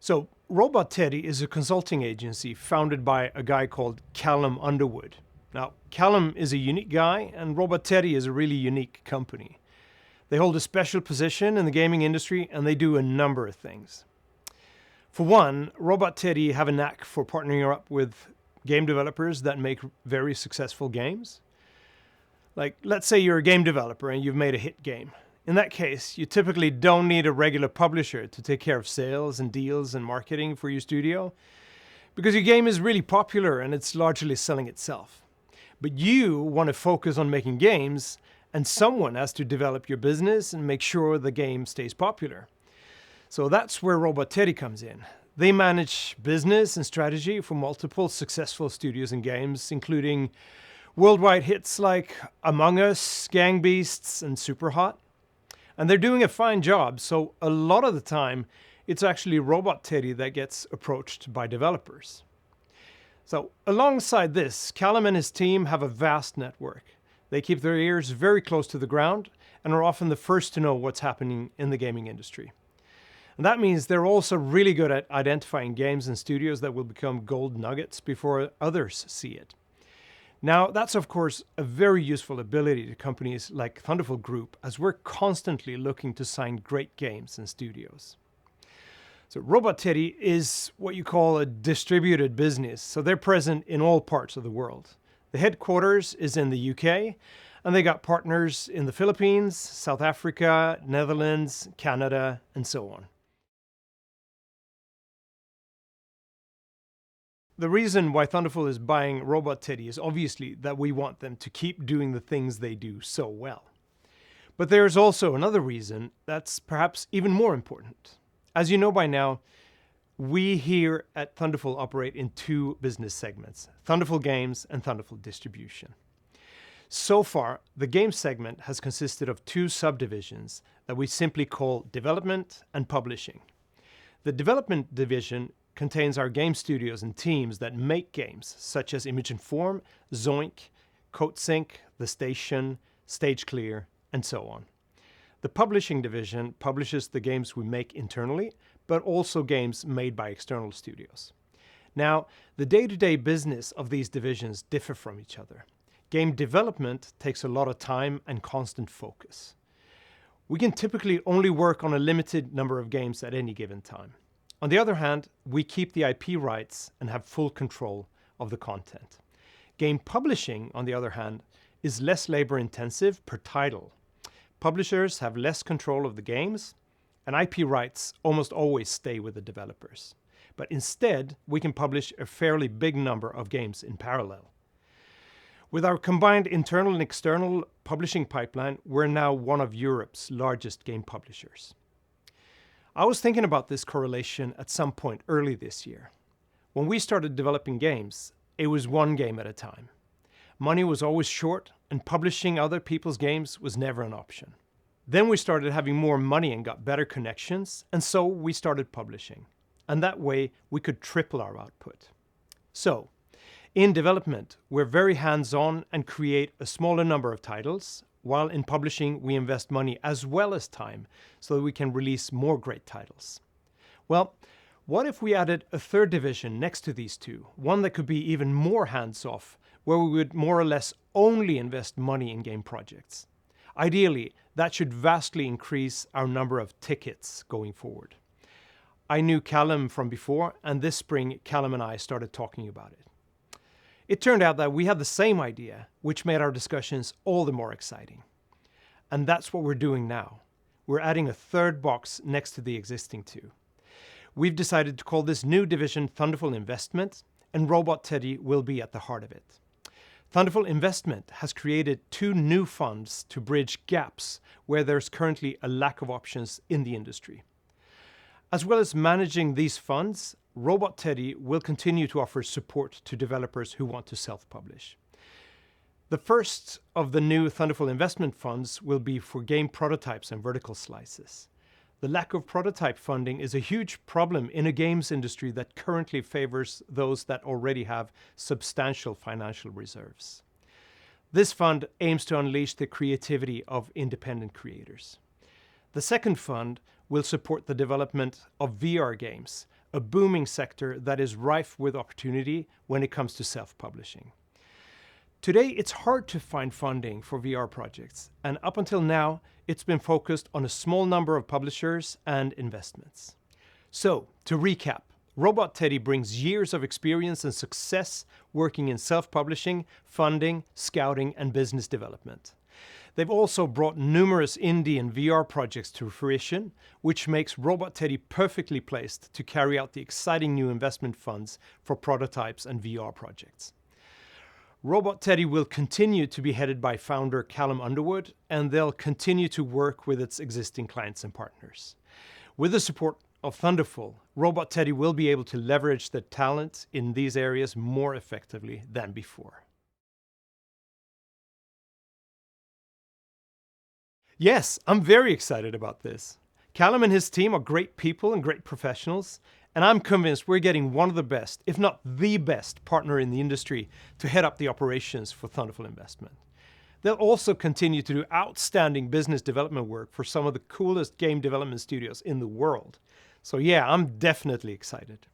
So, Robot Teddy is a consulting agency founded by a guy called Callum Underwood. Now, Callum is a unique guy, and Robot Teddy is a really unique company. They hold a special position in the gaming industry, and they do a number of things. For one, Robot Teddy have a knack for partnering up with game developers that make very successful games. Like, let's say you're a game developer and you've made a hit game. In that case, you typically don't need a regular publisher to take care of sales and deals and marketing for your studio, because your game is really popular and it's largely selling itself. But you want to focus on making games, and someone has to develop your business and make sure the game stays popular. So that's where Robot Teddy comes in. They manage business and strategy for multiple successful studios and games, including worldwide hits like Among Us, Gang Beasts, and Superhot. And they're doing a fine job, so a lot of the time, it's actually Robot Teddy that gets approached by developers. So alongside this, Callum and his team have a vast network. They keep their ears very close to the ground and are often the first to know what's happening in the gaming industry. And that means they're also really good at identifying games and studios that will become gold nuggets before others see it. Now, that's of course a very useful ability to companies like Thunderful Group, as we're constantly looking to sign great games and studios. So Robot Teddy is what you call a distributed business, so they're present in all parts of the world. The headquarters is in the UK, and they got partners in the Philippines, South Africa, Netherlands, Canada, and so on. The reason why Thunderful is buying Robot Teddy is obviously that we want them to keep doing the things they do so well. But there's also another reason that's perhaps even more important. As you know by now, we here at Thunderful operate in two business segments, Thunderful Games and Thunderful Distribution. So far, the game segment has consisted of two subdivisions that we simply call Development and Publishing. The Development division contains our game studios and teams that make games such as Image and Form, Zoink, CodeSync, The Station, Stage Clear, and so on. The Publishing division publishes the games we make internally, but also games made by external studios. Now, the day-to-day business of these divisions differ from each other. Game development takes a lot of time and constant focus. We can typically only work on a limited number of games at any given time. On the other hand, we keep the IP rights and have full control of the content. Game publishing, on the other hand, is less labor-intensive per title. Publishers have less control of the games, and IP rights almost always stay with the developers. But instead, we can publish a fairly big number of games in parallel. With our combined internal and external publishing pipeline, we're now one of Europe's largest game publishers. I was thinking about this correlation at some point early this year. When we started developing games, it was one game at a time. Money was always short, and publishing other people's games was never an option. Then we started having more money and got better connections, and so we started publishing. And that way, we could triple our output. So, in development, we're very hands-on and create a smaller number of titles, while in publishing, we invest money as well as time so that we can release more great titles. Well, what if we added a third division next to these two, one that could be even more hands-off, where we would more or less only invest money in game projects? Ideally, that should vastly increase our number of tickets going forward. I knew Callum from before, and this spring, Callum and I started talking about it. It turned out that we had the same idea, which made our discussions all the more exciting. And that's what we're doing now. We're adding a third box next to the existing two. We've decided to call this new division Thunderful Investment, and Robot Teddy will be at the heart of it. Thunderful Investment has created two new funds to bridge gaps where there's currently a lack of options in the industry. As well as managing these funds, Robot Teddy will continue to offer support to developers who want to self-publish. The first of the new Thunderful investment funds will be for game prototypes and vertical slices. The lack of prototype funding is a huge problem in a games industry that currently favors those that already have substantial financial reserves. This fund aims to unleash the creativity of independent creators. The second fund will support the development of VR games, a booming sector that is rife with opportunity when it comes to self-publishing. Today, it's hard to find funding for VR projects, and up until now, it's been focused on a small number of publishers and investments. So, to recap, Robot Teddy brings years of experience and success working in self-publishing, funding, scouting, and business development. They've also brought numerous indie and VR projects to fruition, which makes Robot Teddy perfectly placed to carry out the exciting new investment funds for prototypes and VR projects. Robot Teddy will continue to be headed by founder Callum Underwood, and they'll continue to work with its existing clients and partners. With the support of Thunderful, Robot Teddy will be able to leverage their talent in these areas more effectively than before. Yes, I'm very excited about this. Callum and his team are great people and great professionals, and I'm convinced we're getting one of the best, if not the best, partner in the industry to head up the operations for Thunderful Investment. They'll also continue to do outstanding business development work for some of the coolest game development studios in the world. So yeah, I'm definitely excited.